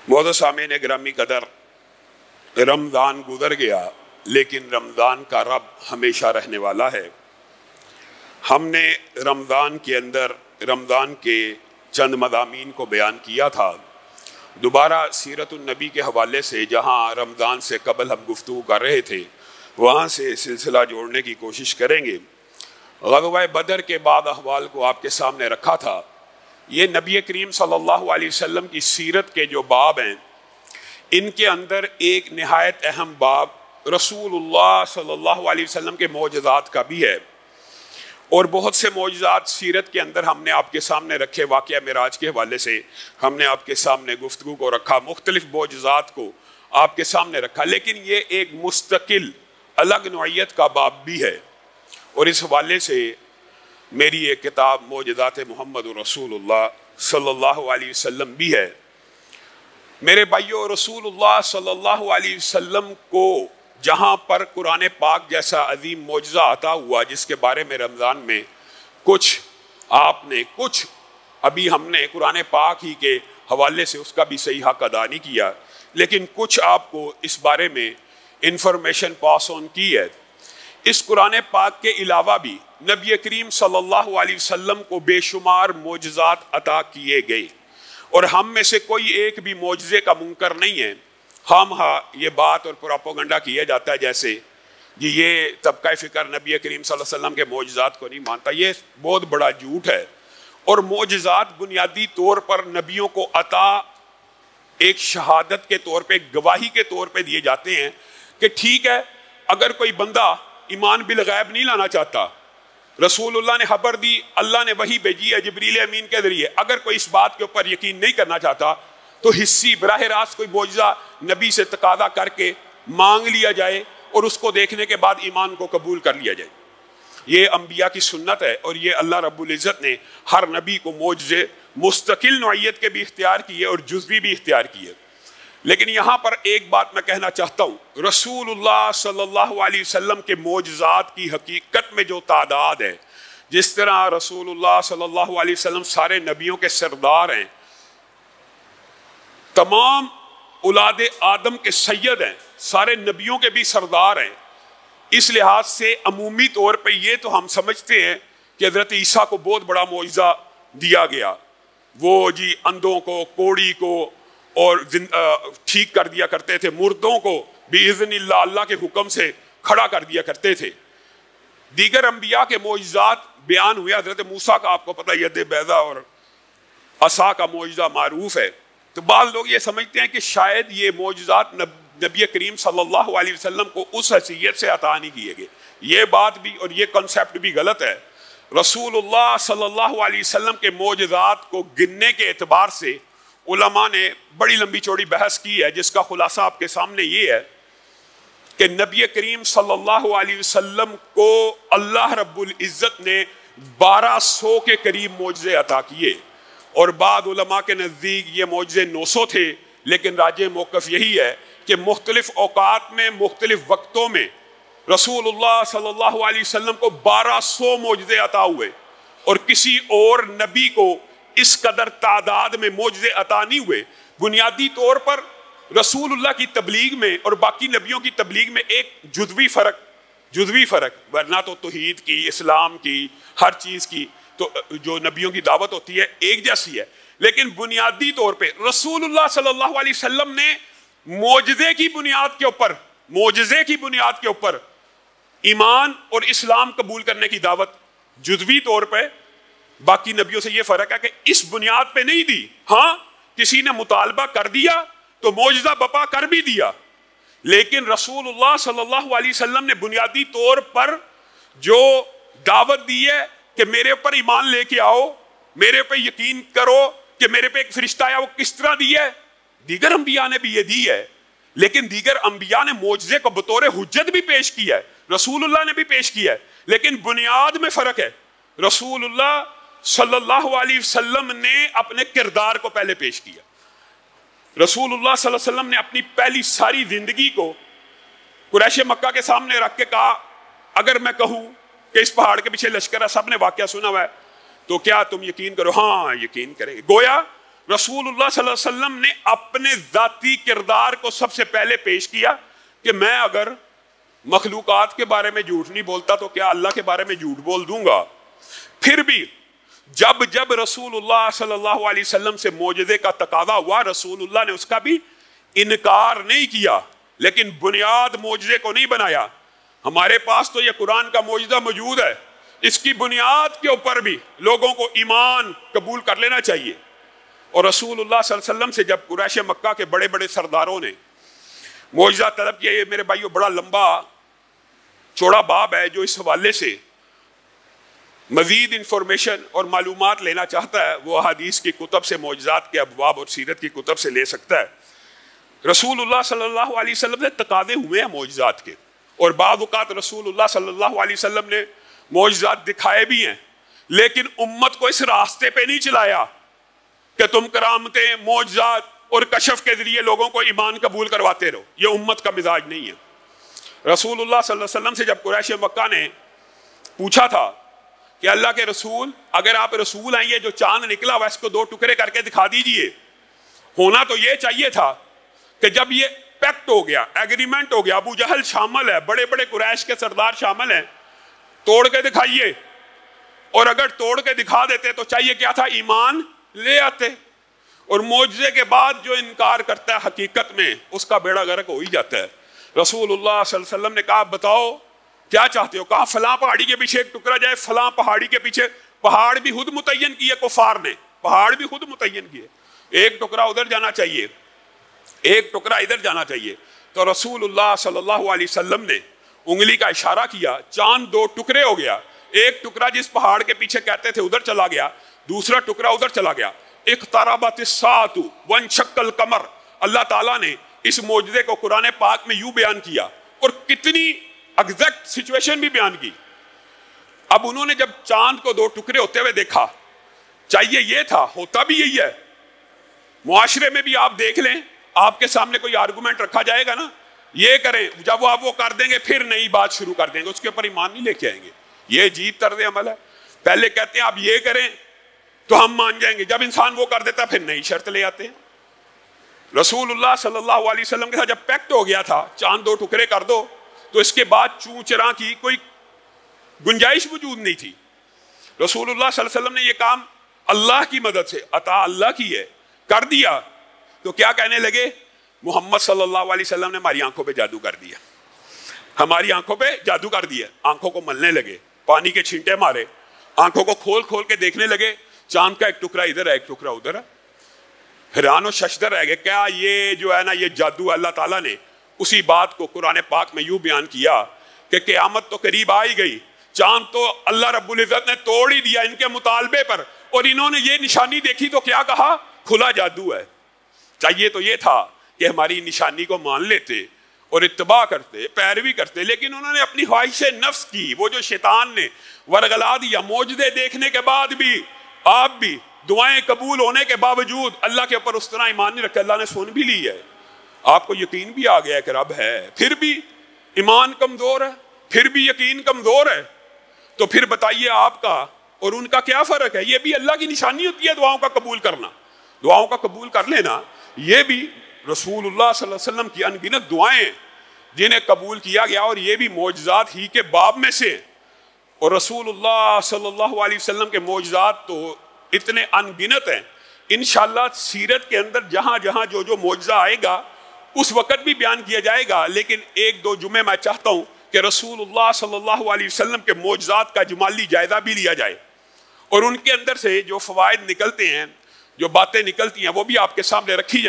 معزز سامعین گرامی قدر، رمضان گزر گیا لیکن رمضان کا رب ہمیشہ رہنے والا ہے۔ ہم نے رمضان کے اندر رمضان کے چند مضامین کو بیان کیا تھا۔ دوبارہ سیرت النبی کے حوالے سے جہاں رمضان سے قبل ہم گفتگو کر رہے تھے وہاں سے سلسلہ جوڑنے کی کوشش کریں گے۔ غزوہ بدر کے بعد احوال کو آپ کے سامنے رکھا تھا۔ یہ نبی کریم صلی اللہ علیہ وسلم کی سیرت کے جو باب ہیں ان کے اندر ایک نہایت اہم باب رسول اللہ صلی اللہ علیہ وسلم کے معجزات کا بھی ہے، اور بہت سے معجزات سیرت کے اندر ہم نے آپ کے سامنے رکھے۔ واقعہ معراج کے حوالے سے ہم نے آپ کے سامنے گفتگو کو رکھا، مختلف معجزات کو آپ کے سامنے رکھا، لیکن یہ ایک مستقل الگ نوعیت کا باب بھی ہے، اور اس حوالے سے میری ایک کتاب معجزات محمد رسول اللہ صلی اللہ علیہ وسلم بھی ہے۔ میرے بھائیو، رسول اللہ صلی اللہ علیہ وسلم کو جہاں پر قرآن پاک جیسا عظیم معجزہ عطا ہوا جس کے بارے میں رمضان میں کچھ ابھی ہم نے قرآن پاک ہی کے حوالے سے اس کا بھی صحیح حق ادا نہیں کیا، لیکن کچھ آپ کو اس بارے میں انفارمیشن پاس آن کی ہے۔ اس قرآن پاک کے علاوہ بھی نبی کریم صلی اللہ علیہ وسلم کو بے شمار معجزات عطا کیے گئے، اور ہم میں سے کوئی ایک بھی معجزے کا منکر نہیں ہے۔ یہ بات اور پروپیگنڈا کیا جاتا ہے جیسے یہ طبقہ فکر نبی کریم صلی اللہ علیہ وسلم کے معجزات کو نہیں مانتا، یہ بہت بڑا جھوٹ ہے۔ اور معجزات بنیادی طور پر نبیوں کو عطا ایک شہادت کے طور پہ، گواہی کے طور پہ دیے جاتے ہیں کہ ٹھیک ہے، اگر کوئی بندہ ایمان بالغیب نہیں لانا چاہتا، رسول اللہ نے خبر دی، اللہ نے وحی بھیجی ہے جبریل امین کے ذریعے، اگر کوئی اس بات کے اوپر یقین نہیں کرنا چاہتا تو حصی براہ راست کوئی معجزہ نبی سے تقاضا کر کے مانگ لیا جائے اور اس کو دیکھنے کے بعد ایمان کو قبول کر لیا جائے۔ یہ انبیاء کی سنت ہے، اور یہ اللہ رب العزت نے ہر نبی کو معجزے مستقل نوعیت کے بھی اختیار کیے اور جزوی بھی اختیار کیے۔ لیکن یہاں پر ایک بات میں کہنا چاہتا ہوں، رسول اللہ صلی اللہ علیہ وسلم کے معجزات کی حقیقت میں جو تعداد ہے، جس طرح رسول اللہ صلی اللہ علیہ وسلم سارے نبیوں کے سردار ہیں، تمام اولاد آدم کے سید ہیں، سارے نبیوں کے بھی سردار ہیں، اس لحاظ سے عمومی طور پہ یہ تو ہم سمجھتے ہیں کہ حضرت عیسیٰ کو بہت بڑا معجزہ دیا گیا، وہ اندھوں کو، کوڑی کو اور ٹھیک کر دیا کرتے تھے، مردوں کو بِإِذْنِ اللہ، اللہ کے حکم سے کھڑا کر دیا کرتے تھے۔ دیگر انبیاء کے معجزات بیان ہوئے، حضرت موسیٰ کا آپ کو پتہ ید بیضا اور عصا کا معجزہ معروف ہے۔ تو بعض لوگ یہ سمجھتے ہیں کہ شاید یہ معجزات نبی کریم صلی اللہ علیہ وسلم کو اس حیثیت سے عطا نہیں کیے گئے۔ یہ بات بھی اور یہ کنسیپٹ بھی غلط ہے۔ رسول اللہ صلی اللہ علیہ وسلم کے معجزات کو گننے کے اعتبار سے علماء نے بڑی لمبی چوڑی بحث کی ہے، جس کا خلاصہ آپ کے سامنے یہ ہے کہ نبی کریم صلی اللہ علیہ وسلم کو اللہ رب العزت نے 1200 کے قریب معجزے عطا کیے، اور بعض علماء کے نزدیک یہ معجزے 900 تھے، لیکن راجح موقف یہی ہے کہ مختلف اوقات میں، مختلف وقتوں میں رسول اللہ صلی اللہ علیہ وسلم کو 1200 معجزے عطا ہوئے، اور کسی اور نبی کو اس قدر تعداد میں معجزے عطا نہیں ہوئے۔ بنیادی طور پر رسول اللہ کی تبلیغ میں اور باقی نبیوں کی تبلیغ میں ایک جزوی فرق، ورنہ تو توحید کی، اسلام کی، ہر چیز کی تو جو نبیوں کی دعوت ہوتی ہے ایک جیسی ہے، لیکن بنیادی طور پہ رسول اللہ صلی اللہ علیہ وسلم نے معجزے کی بنیاد کے اوپر ایمان اور اسلام قبول کرنے کی دعوت جزوی طور پہ، باقی نبیوں سے یہ فرق ہے کہ اس بنیاد پہ نہیں دی۔ ہاں، کسی نے مطالبہ کر دیا تو معجزہ بپا کر بھی دیا، لیکن رسول اللہ صلی اللہ علیہ وسلم نے بنیادی طور پر جو دعوت دی ہے کہ میرے اوپر ایمان لے کے آؤ، میرے پہ یقین کرو کہ میرے پہ ایک فرشتہ آیا، وہ کس طرح دی ہے؟ دیگر انبیاء نے بھی یہ دی ہے، لیکن دیگر انبیاء نے معجزے کو بطور حجت بھی پیش کیا ہے، رسول اللہ نے بھی پیش کیا ہے، لیکن بنیاد میں فرق ہے۔ رسول اللہ صلی اللہ علیہ وسلم نے اپنے کردار کو پہلے پیش کیا۔ رسول اللہ صلی اللہ علیہ وسلم نے اپنی پہلی ساری زندگی کو قریش مکہ کے سامنے رکھ کے کہا، اگر میں کہوں کہ اس پہاڑ کے پیچھے لشکر ہے، سب نے واقعہ سنا ہوا ہے، تو کیا تم یقین کرو؟ ہاں، یقین کریں گے۔ گویا رسول اللہ صلی اللہ علیہ وسلم نے اپنے ذاتی کردار کو سب سے پہلے پیش کیا کہ میں اگر مخلوقات کے بارے میں جھوٹ نہیں بولتا تو کیا اللہ کے بارے میں جھوٹ بول دوں گا؟ پھر بھی جب جب رسول اللہ صلی اللہ علیہ وسلم سے معجزے کا تقاضا ہوا، رسول اللہ نے اس کا بھی انکار نہیں کیا، لیکن بنیاد معجزے کو نہیں بنایا۔ ہمارے پاس تو یہ قرآن کا معجزہ موجود ہے، اس کی بنیاد کے اوپر بھی لوگوں کو ایمان قبول کر لینا چاہیے۔ اور رسول اللہ صلی اللہ علیہ وسلم سے جب قریش مکہ کے بڑے بڑے سرداروں نے معجزہ طلب کیا، یہ میرے بھائیو بڑا لمبا چوڑا باب ہے، جو اس حوالے سے مزید انفارمیشن اور معلومات لینا چاہتا ہے وہ حدیث کی کتب سے، معجزات کے ابواب اور سیرت کی کتب سے لے سکتا ہے۔ رسول اللہ صلی اللہ علیہ وسلم سے تقاضے ہوئے ہیں معجزات کے، اور بعض اوقات رسول اللہ صلی اللہ علیہ وسلم نے معجزات دکھائے بھی ہیں، لیکن امت کو اس راستے پہ نہیں چلایا کہ تم کرامتیں، معجزات اور کشف کے ذریعے لوگوں کو ایمان قبول کرواتے رہو۔ یہ امت کا مزاج نہیں ہے۔ رسول اللہ صلی اللہ علیہ وسلم سے جب قریش مکہ نے پوچھا تھا کہ اللہ کے رسول اگر آپ رسول ہیں، یہ جو چاند نکلا ہوا اس کو 2 ٹکڑے کر کے دکھا دیجئے، ہونا تو یہ چاہیے تھا کہ جب یہ پیکٹ ہو گیا، ایگریمنٹ ہو گیا، ابو جہل شامل ہے، بڑے بڑے قریش کے سردار شامل ہیں، توڑ کے دکھائیے۔ اور اگر توڑ کے دکھا دیتے تو چاہیے کیا تھا؟ ایمان لے آتے۔ اور معجزے کے بعد جو انکار کرتا ہے حقیقت میں اس کا بیڑا غرق ہو ہی جاتا ہے۔ رسول اللہ صلی اللہ علیہ وسلم نے کہا بتاؤ کیا چاہتے ہو؟ کہا فلاں پہاڑی کے پیچھے ایک ٹکڑا جائے، فلاں پہاڑی کے پیچھے۔ پہاڑ بھی خود متعین کیے کفار نے، پہاڑ بھی خود متعین کیے، ایک ٹکڑا ادھر جانا چاہیے، ایک ٹکڑا ادھر جانا چاہیے۔ تو رسول اللہ صلی اللہ علیہ وسلم نے انگلی کا اشارہ کیا، چاند 2 ٹکڑے ہو گیا، ایک ٹکڑا جس پہاڑ کے پیچھے کہتے تھے ادھر چلا گیا، دوسرا ٹکڑا ادھر چلا گیا۔ اقتربت الساعۃ وانشق القمر۔ اللہ تعالیٰ نے اس معجزے کو قرآن پاک میں یوں بیان کیا، اور کتنی ایگزیکٹ سچویشن بھی بیان کی۔ اب انہوں نے جب چاند کو 2 ٹکڑے ہوتے ہوئے دیکھا، چاہیے یہ تھا، ہوتا بھی یہی ہے۔ معاشرے میں بھی آپ دیکھ لیں، آپ کے سامنے کوئی آرگومنٹ رکھا جائے گا نا، یہ کریں، جب وہ آپ وہ کر دیں گے پھر نئی بات شروع کر دیں گے، اس کے اوپر ایمان نہیں لے کے آئیں گے۔ یہ عجیب طرز عمل ہے، پہلے کہتے ہیں آپ یہ کریں تو ہم مان جائیں گے، جب انسان وہ کر دیتا پھر نئی شرط لے آتے ہیں۔ رسول اللہ صلی اللہ علیہ وسلم کے ساتھ جب پیکٹ ہو گیا تھا چاند 2 ٹکڑے کر دو، تو اس کے بعد چوں چراں کی کوئی گنجائش وجود نہیں تھی۔ رسول اللہ صلی اللہ علیہ وسلم نے یہ کام اللہ کی مدد سے، عطا اللہ کی ہے، کر دیا۔ تو کیا کہنے لگے؟ محمد صلی اللہ علیہ وسلم نے ہماری آنکھوں پہ جادو کر دیا، ہماری آنکھوں پہ جادو کر دیا۔ آنکھوں کو ملنے لگے، پانی کے چھینٹے مارے، آنکھوں کو کھول کھول کے دیکھنے لگے، چاند کا ایک ٹکڑا ادھر ہے ایک ٹکڑا ادھر ہے۔ حیران و ششدر رہ گئے، کیا یہ جو ہے نا یہ جادو؟ اللہ تعالیٰ نے اسی بات کو قرآن پاک میں یوں بیان کیا کہ قیامت تو قریب آ ہی گئی، چاند تو اللہ رب العزت نے توڑ ہی دیا ان کے مطالبے پر، اور انہوں نے یہ نشانی دیکھی تو کیا کہا؟ کھلا جادو ہے۔ چاہیے تو یہ تھا کہ ہماری نشانی کو مان لیتے اور اتباع کرتے، پیروی کرتے، لیکن انہوں نے اپنی خواہش نفس کی، وہ جو شیطان نے ورگلا دیا۔ معجزے دیکھنے کے بعد بھی آپ بھی دعائیں قبول ہونے کے باوجود اللہ کے اوپر اس طرح ایمان نہیں رکھتے۔ اللہ نے سن بھی لی ہے، آپ کو یقین بھی آ گیا کہ رب ہے، پھر بھی ایمان کمزور ہے، پھر بھی یقین کمزور ہے، تو پھر بتائیے آپ کا اور ان کا کیا فرق ہے؟ یہ بھی اللہ کی نشانی ہوتی ہے دعاؤں کا قبول کرنا، دعاؤں کا قبول کر لینا۔ یہ بھی رسول اللہ صلی اللہ علیہ وسلم کی انگنت دعائیں جنہیں قبول کیا گیا، اور یہ بھی معجزات ہی کے باب میں سے۔ اور رسول اللہ صلی اللہ علیہ وسلم کے معجزات تو اتنے انگنت ہیں، انشاءاللہ سیرت کے اندر جہاں جہاں جو جو معجزہ آئے گا اس وقت بھی بیان کیا جائے گا۔ لیکن 1-2 جمعے میں چاہتا ہوں کہ رسول اللہ صلی اللہ علیہ وسلم کے معجزات کا جمالی جائزہ بھی لیا جائے، اور ان کے اندر سے جو فوائد نکلتے ہیں، جو باتیں نکلتی ہیں، وہ بھی آپ کے سامنے رکھی جائیں۔